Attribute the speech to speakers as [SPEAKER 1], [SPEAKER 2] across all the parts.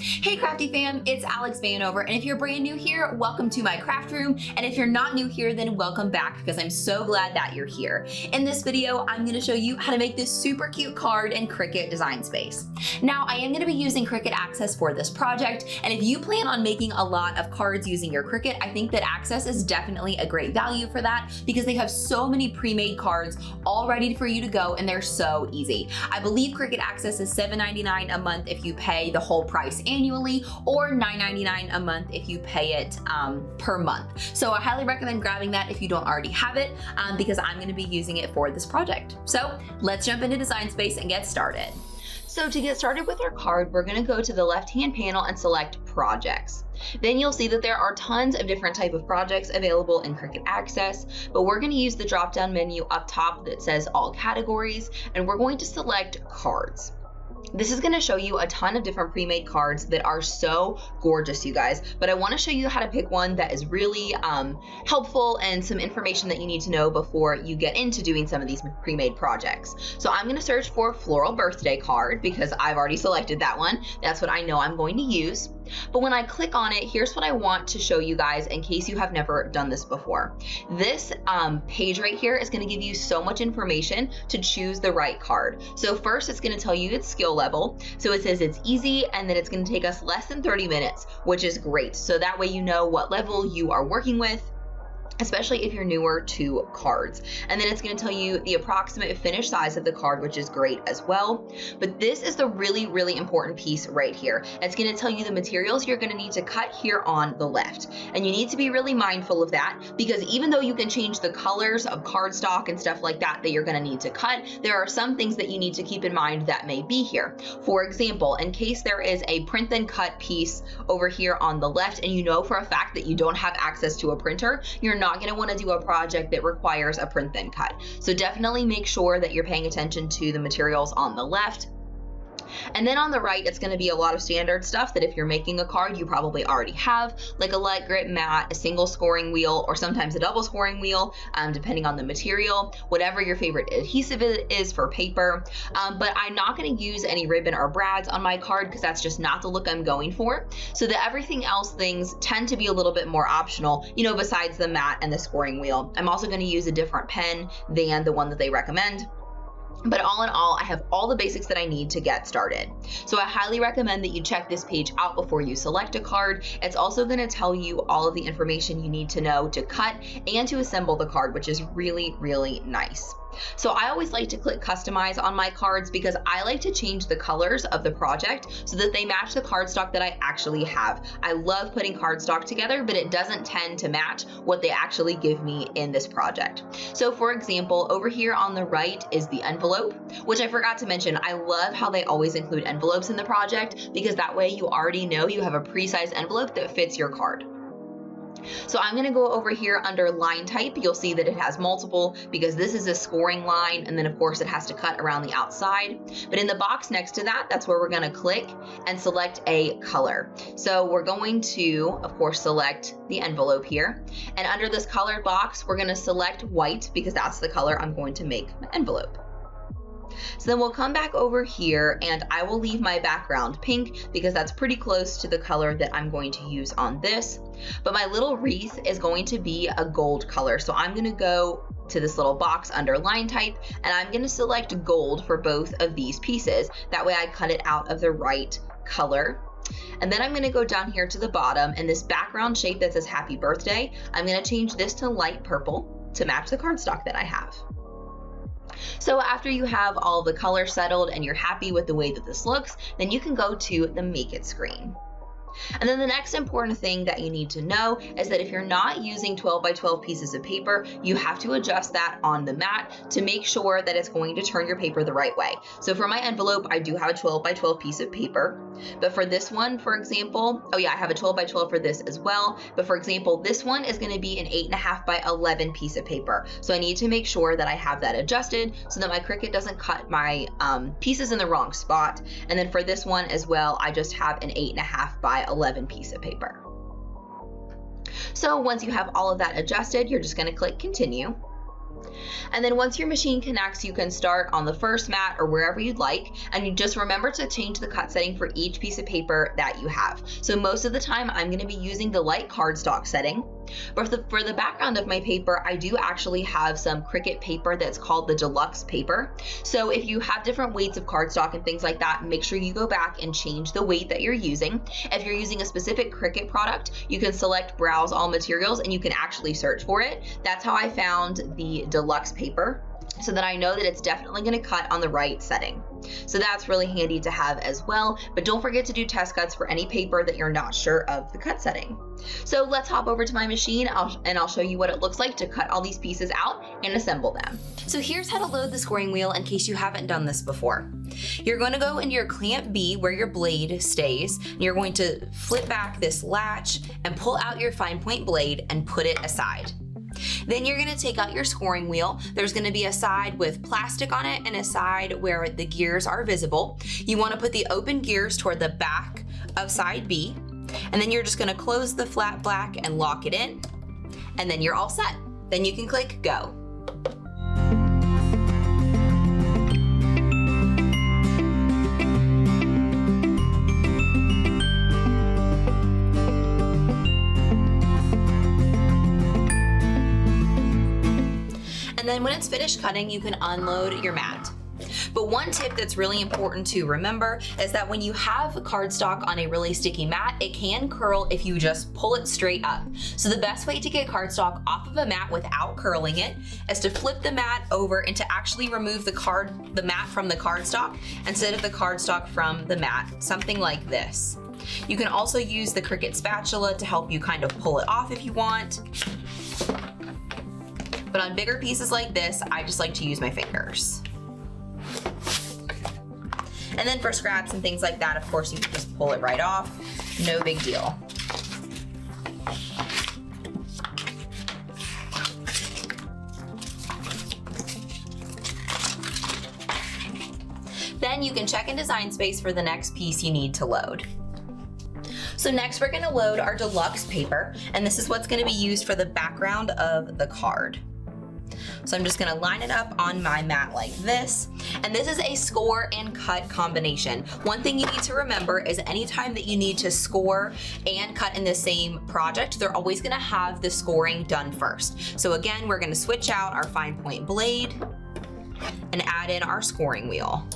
[SPEAKER 1] Hey crafty fam, it's Alex Vanover, and if you're brand new here, welcome to my craft room, and if you're not new here, then welcome back because I'm so glad that you're here. In this video, I'm going to show you how to make this super cute card in Cricut Design Space. Now, I am going to be using Cricut Access for this project, and if you plan on making a lot of cards using your Cricut, I think that Access is definitely a great value for that because they have so many pre-made cards all ready for you to go, and they're so easy. I believe Cricut Access is $7.99 a month if you pay the whole price annually, or $9.99 a month if you pay it per month. So I highly recommend grabbing that if you don't already have it, because I'm going to be using it for this project. So let's jump into Design Space and get started. So to get started with our card, we're going to go to the left-hand panel and select Projects. Then you'll see that there are tons of different type of projects available in Cricut Access, but we're going to use the drop-down menu up top that says All Categories, and we're going to select Cards. This is going to show you a ton of different pre-made cards that are so gorgeous, you guys, but I want to show you how to pick one that is really helpful and some information that you need to know before you get into doing some of these pre-made projects. So I'm going to search for Floral Birthday Card because I've already selected that one. That's what I know I'm going to use. But when I click on it, here's what I want to show you guys in case you have never done this before. This page right here is going to give you so much information to choose the right card. So first, it's going to tell you its skill level. So it says it's easy and that it's going to take us less than 30 minutes, which is great. So that way you know what level you are working with, especially if you're newer to cards. And then it's going to tell you the approximate finished size of the card, which is great as well. But this is the really, really important piece right here. It's going to tell you the materials you're going to need to cut here on the left. And you need to be really mindful of that because even though you can change the colors of cardstock and stuff like that you're going to need to cut, there are some things that you need to keep in mind that may be here. For example, in case there is a print then cut piece over here on the left and you know for a fact that you don't have access to a printer, you're not going to want to do a project that requires a print then cut. So definitely make sure that you're paying attention to the materials on the left. And then on the right, it's going to be a lot of standard stuff that if you're making a card, you probably already have, like a light grit mat, a single scoring wheel, or sometimes a double scoring wheel, depending on the material, whatever your favorite adhesive is for paper. But I'm not going to use any ribbon or brads on my card because that's just not the look I'm going for. So the everything else things tend to be a little bit more optional, you know, besides the mat and the scoring wheel. I'm also going to use a different pen than the one that they recommend. But all in all, I have all the basics that I need to get started. So I highly recommend that you check this page out before you select a card. It's also going to tell you all of the information you need to know to cut and to assemble the card, which is really, really nice. So I always like to click customize on my cards because I like to change the colors of the project so that they match the cardstock that I actually have. I love putting cardstock together, but it doesn't tend to match what they actually give me in this project. So for example, over here on the right is the envelope, which I forgot to mention. I love how they always include envelopes in the project because that way you already know you have a pre-sized envelope that fits your card. So I'm going to go over here under line type. You'll see that it has multiple because this is a scoring line, and then of course it has to cut around the outside. But in the box next to that, that's where we're going to click and select a color. So we're going to, of course, select the envelope here. And under this colored box, we're going to select white because that's the color I'm going to make my envelope. So then we'll come back over here and I will leave my background pink because that's pretty close to the color that I'm going to use on this. But my little wreath is going to be a gold color. So I'm going to go to this little box under line type and I'm going to select gold for both of these pieces. That way I cut it out of the right color. And then I'm going to go down here to the bottom and this background shape that says happy birthday, I'm going to change this to light purple to match the cardstock that I have. So after you have all the colors settled and you're happy with the way that this looks, then you can go to the Make It screen. And then the next important thing that you need to know is that if you're not using 12 by 12 pieces of paper, you have to adjust that on the mat to make sure that it's going to turn your paper the right way. So for my envelope, I do have a 12 by 12 piece of paper. But for this one, for example, oh yeah, I have a 12 by 12 for this as well. But for example, this one is going to be an 8.5 by 11 piece of paper. So I need to make sure that I have that adjusted so that my Cricut doesn't cut my pieces in the wrong spot. And then for this one as well, I just have an 8.5 by 11 piece of paper. So once you have all of that adjusted, you're just going to click continue. And then once your machine connects, you can start on the first mat or wherever you'd like, and you just remember to change the cut setting for each piece of paper that you have. So most of the time I'm going to be using the light cardstock setting, but for the background of my paper, I do actually have some Cricut paper that's called the deluxe paper. So if you have different weights of cardstock and things like that, make sure you go back and change the weight that you're using. If you're using a specific Cricut product, you can select browse all materials and you can actually search for it. That's how I found the deluxe paper, so that I know that it's definitely going to cut on the right setting. So that's really handy to have as well, but don't forget to do test cuts for any paper that you're not sure of the cut setting. So let's hop over to my machine and I'll show you what it looks like to cut all these pieces out and assemble them. So here's how to load the scoring wheel in case you haven't done this before. You're going to go into your clamp B where your blade stays, and you're going to flip back this latch and pull out your fine point blade and put it aside. Then you're gonna take out your scoring wheel. There's gonna be a side with plastic on it and a side where the gears are visible. You wanna put the open gears toward the back of side B, and then you're just gonna close the flat black and lock it in, and then you're all set. Then you can click go. And then when it's finished cutting, you can unload your mat. But one tip that's really important to remember is that when you have cardstock on a really sticky mat, it can curl if you just pull it straight up. So the best way to get cardstock off of a mat without curling it is to flip the mat over and to actually remove the mat from the cardstock instead of the cardstock from the mat, something like this. You can also use the Cricut spatula to help you kind of pull it off if you want. But on bigger pieces like this, I just like to use my fingers. And then for scraps and things like that, of course, you can just pull it right off. No big deal. Then you can check in Design Space for the next piece you need to load. So next we're gonna load our deluxe paper, and this is what's gonna be used for the background of the card. So I'm just gonna line it up on my mat like this. And this is a score and cut combination. One thing you need to remember is anytime that you need to score and cut in the same project, they're always gonna have the scoring done first. So again, we're gonna switch out our fine point blade and add in our scoring wheel.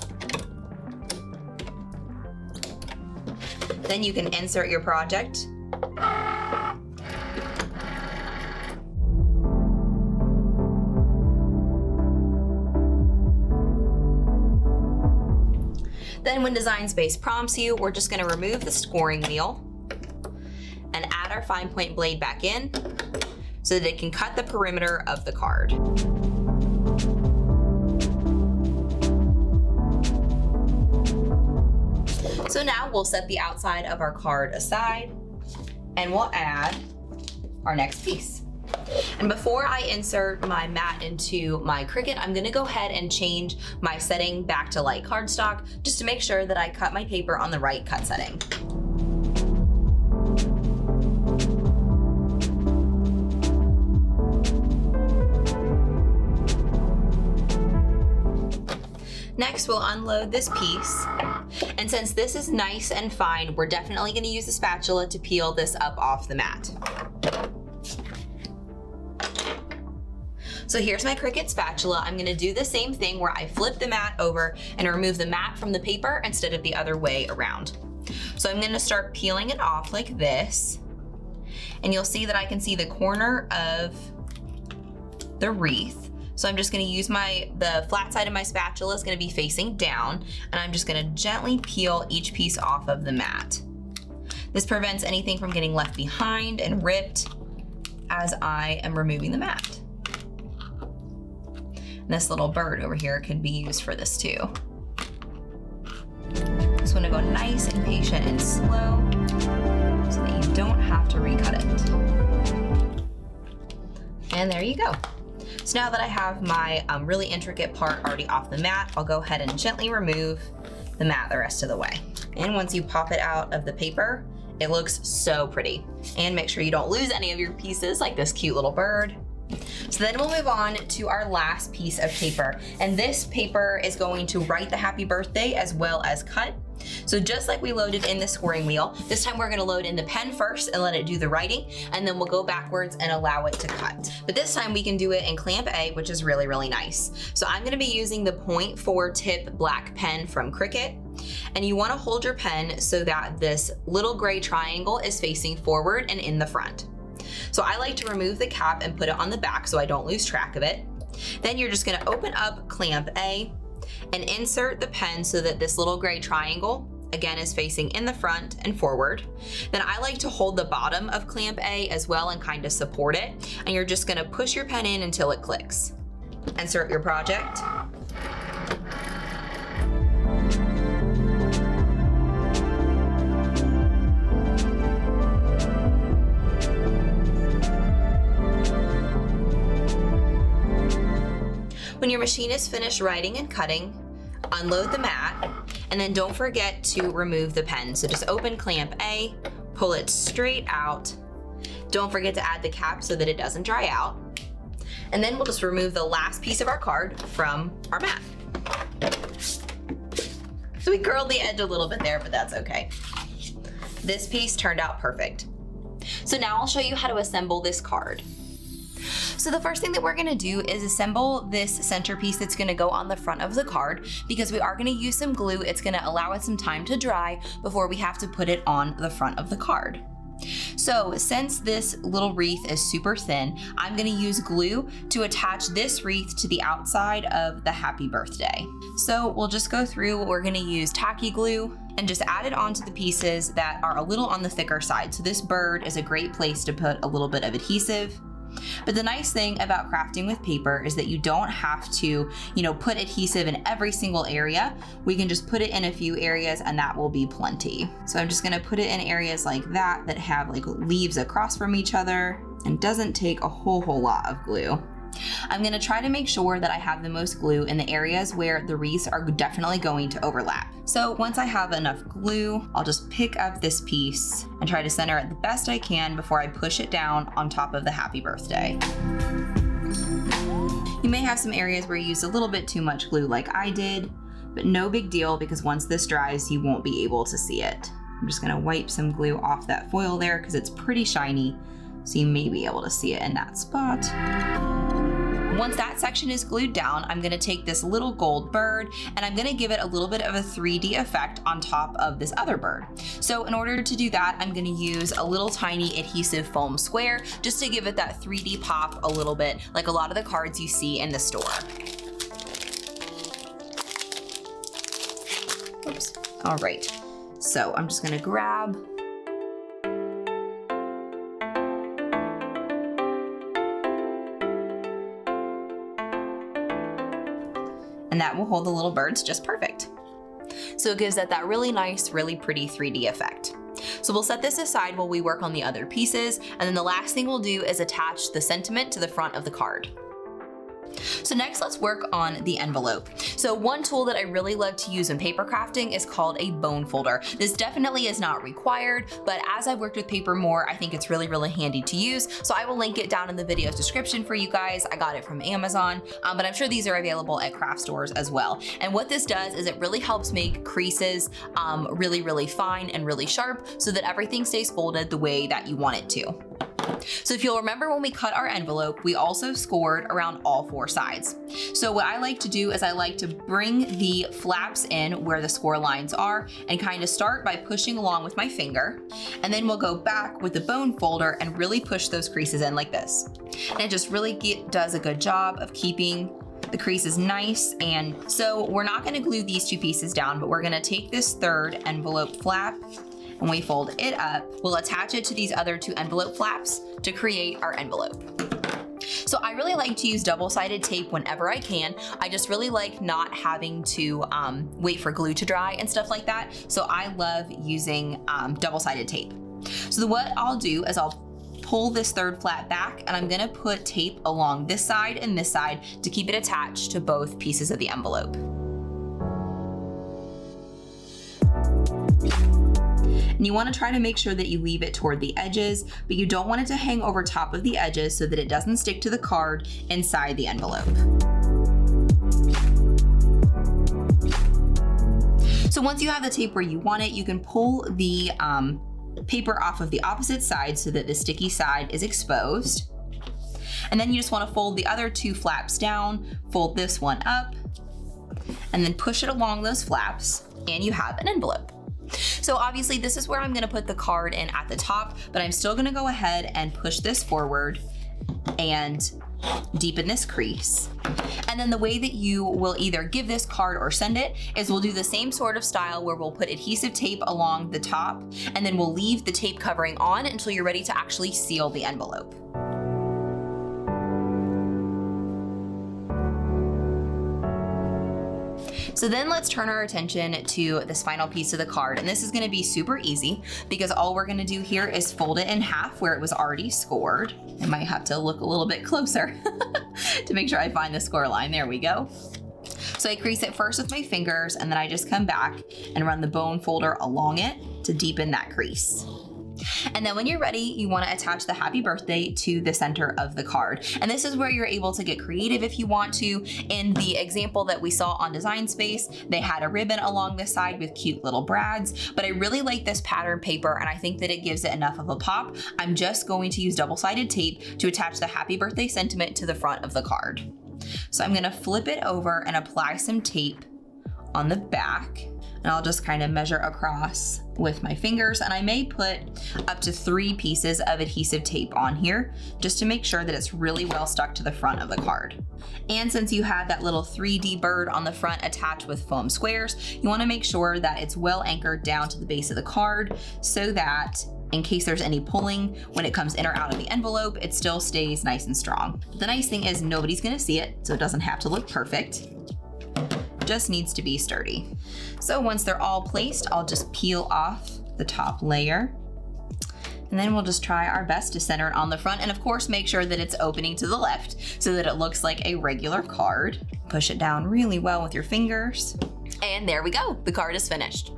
[SPEAKER 1] Then you can insert your project. Then when Design Space prompts you, we're just gonna remove the scoring wheel and add our fine point blade back in so that it can cut the perimeter of the card. So now we'll set the outside of our card aside and we'll add our next piece. And before I insert my mat into my Cricut, I'm gonna go ahead and change my setting back to light cardstock just to make sure that I cut my paper on the right cut setting. Next, we'll unload this piece. And since this is nice and fine, we're definitely gonna use the spatula to peel this up off the mat. So here's my Cricut spatula. I'm gonna do the same thing where I flip the mat over and remove the mat from the paper instead of the other way around. So I'm gonna start peeling it off like this. And you'll see that I can see the corner of the wreath. So I'm just gonna use the flat side of my spatula is gonna be facing down, and I'm just gonna gently peel each piece off of the mat. This prevents anything from getting left behind and ripped as I am removing the mat. And this little bird over here can be used for this too. Just wanna go nice and patient and slow so that you don't have to recut it. And there you go. So now that I have my really intricate part already off the mat, I'll go ahead and gently remove the mat the rest of the way. And once you pop it out of the paper, it looks so pretty. And make sure you don't lose any of your pieces like this cute little bird. So then we'll move on to our last piece of paper. And this paper is going to write the happy birthday as well as cut. So just like we loaded in the scoring wheel, this time we're gonna load in the pen first and let it do the writing, and then we'll go backwards and allow it to cut. But this time we can do it in clamp A, which is really, really nice. So I'm gonna be using the 0.4 tip black pen from Cricut. And you wanna hold your pen so that this little gray triangle is facing forward and in the front. So I like to remove the cap and put it on the back so I don't lose track of it. Then you're just gonna open up clamp A and insert the pen so that this little gray triangle, again, is facing in the front and forward. Then I like to hold the bottom of clamp A as well and kind of support it. And you're just gonna push your pen in until it clicks. Insert your project. When your machine is finished writing and cutting, unload the mat, and then don't forget to remove the pen. So just open clamp A, pull it straight out. Don't forget to add the cap so that it doesn't dry out. And then we'll just remove the last piece of our card from our mat. So we curled the edge a little bit there, but that's okay. This piece turned out perfect. So now I'll show you how to assemble this card. So the first thing that we're gonna do is assemble this centerpiece that's gonna go on the front of the card. Because we are gonna use some glue, it's gonna allow it some time to dry before we have to put it on the front of the card. So since this little wreath is super thin, I'm gonna use glue to attach this wreath to the outside of the happy birthday. So we'll just go through, we're gonna use tacky glue and just add it onto the pieces that are a little on the thicker side. So this bird is a great place to put a little bit of adhesive. But the nice thing about crafting with paper is that you don't have to, put adhesive in every single area. We can just put it in a few areas and that will be plenty. So I'm just gonna put it in areas like that have like leaves across from each other and doesn't take a whole lot of glue. I'm gonna try to make sure that I have the most glue in the areas where the wreaths are definitely going to overlap. So once I have enough glue, I'll just pick up this piece and try to center it the best I can before I push it down on top of the happy birthday. You may have some areas where you use a little bit too much glue like I did, but no big deal because once this dries, you won't be able to see it. I'm just gonna wipe some glue off that foil there because it's pretty shiny, so you may be able to see it in that spot. Once that section is glued down, I'm gonna take this little gold bird and I'm gonna give it a little bit of a 3D effect on top of this other bird. So in order to do that, I'm gonna use a little tiny adhesive foam square just to give it that 3D pop a little bit, like a lot of the cards you see in the store. Oops. All right, so I'm just gonna grab and that will hold the little birds just perfect. So it gives it that really nice, really pretty 3D effect. So we'll set this aside while we work on the other pieces, and then the last thing we'll do is attach the sentiment to the front of the card. So next, let's work on the envelope. So one tool that I really love to use in paper crafting is called a bone folder. This definitely is not required, but as I've worked with paper more, I think it's really, really handy to use. So I will link it down in the video's description for you guys. I got it from Amazon, but I'm sure these are available at craft stores as well. And what this does is it really helps make creases really, really fine and really sharp so that everything stays folded the way that you want it to. So if you'll remember when we cut our envelope, we also scored around all four sides. So what I like to do is I like to bring the flaps in where the score lines are and kind of start by pushing along with my finger. And then we'll go back with the bone folder and really push those creases in like this. And it just really does a good job of keeping the creases nice. And so we're not gonna glue these two pieces down, but we're gonna take this third envelope flap and we fold it up. We'll attach it to these other two envelope flaps to create our envelope. So I really like to use double-sided tape whenever I can. I just really like not having to wait for glue to dry and stuff like that. So I love using double-sided tape. So what I'll do is I'll pull this third flap back and I'm gonna put tape along this side and this side to keep it attached to both pieces of the envelope. And you want to try to make sure that you leave it toward the edges, but you don't want it to hang over top of the edges so that it doesn't stick to the card inside the envelope. So once you have the tape where you want it, you can pull the paper off of the opposite side so that the sticky side is exposed. And then you just want to fold the other two flaps down, fold this one up, and then push it along those flaps, and you have an envelope. So obviously this is where I'm gonna put the card in at the top, but I'm still gonna go ahead and push this forward and deepen this crease. And then the way that you will either give this card or send it is we'll do the same sort of style where we'll put adhesive tape along the top, and then we'll leave the tape covering on until you're ready to actually seal the envelope. So then let's turn our attention to this final piece of the card. And this is gonna be super easy because all we're gonna do here is fold it in half where it was already scored. I might have to look a little bit closer to make sure I find the score line. There we go. So I crease it first with my fingers, and then I just come back and run the bone folder along it to deepen that crease. And then when you're ready, you want to attach the happy birthday to the center of the card. And this is where you're able to get creative if you want to. In the example that we saw on Design Space, they had a ribbon along the side with cute little brads, but I really like this pattern paper and I think that it gives it enough of a pop. I'm just going to use double-sided tape to attach the happy birthday sentiment to the front of the card. So I'm going to flip it over and apply some tape on the back. And I'll just kind of measure across with my fingers, and I may put up to 3 pieces of adhesive tape on here just to make sure that it's really well stuck to the front of the card. And since you have that little 3D bird on the front attached with foam squares, you want to make sure that it's well anchored down to the base of the card so that in case there's any pulling when it comes in or out of the envelope, it still stays nice and strong. The nice thing is nobody's going to see it, so it doesn't have to look perfect. Just needs to be sturdy. So once they're all placed, I'll just peel off the top layer. And then we'll just try our best to center it on the front, and of course make sure that it's opening to the left so that it looks like a regular card. Push it down really well with your fingers. And there we go, the card is finished.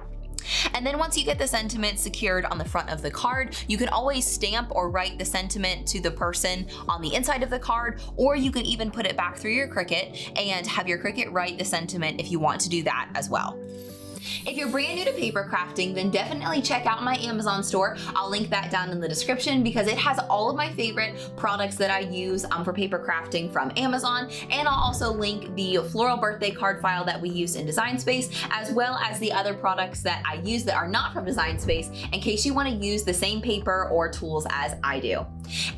[SPEAKER 1] And then once you get the sentiment secured on the front of the card, you can always stamp or write the sentiment to the person on the inside of the card, or you can even put it back through your Cricut and have your Cricut write the sentiment if you want to do that as well. If you're brand new to paper crafting, then definitely check out my Amazon store. I'll link that down in the description because it has all of my favorite products that I use for paper crafting from Amazon. And I'll also link the floral birthday card file that we use in Design Space, as well as the other products that I use that are not from Design Space, in case you want to use the same paper or tools as I do.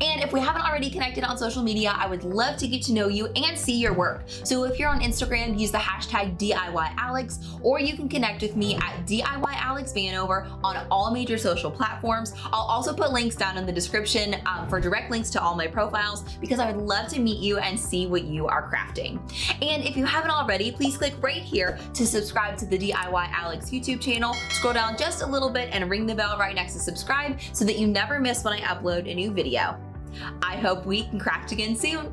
[SPEAKER 1] And if we haven't already connected on social media, I would love to get to know you and see your work. So if you're on Instagram, use the hashtag DIYAlex, or you can connect with me at DIYAlexVanover on all major social platforms. I'll also put links down in the description for direct links to all my profiles because I would love to meet you and see what you are crafting. And if you haven't already, please click right here to subscribe to the DIYAlex YouTube channel. Scroll down just a little bit and ring the bell right next to subscribe so that you never miss when I upload a new video. I hope we can craft again soon.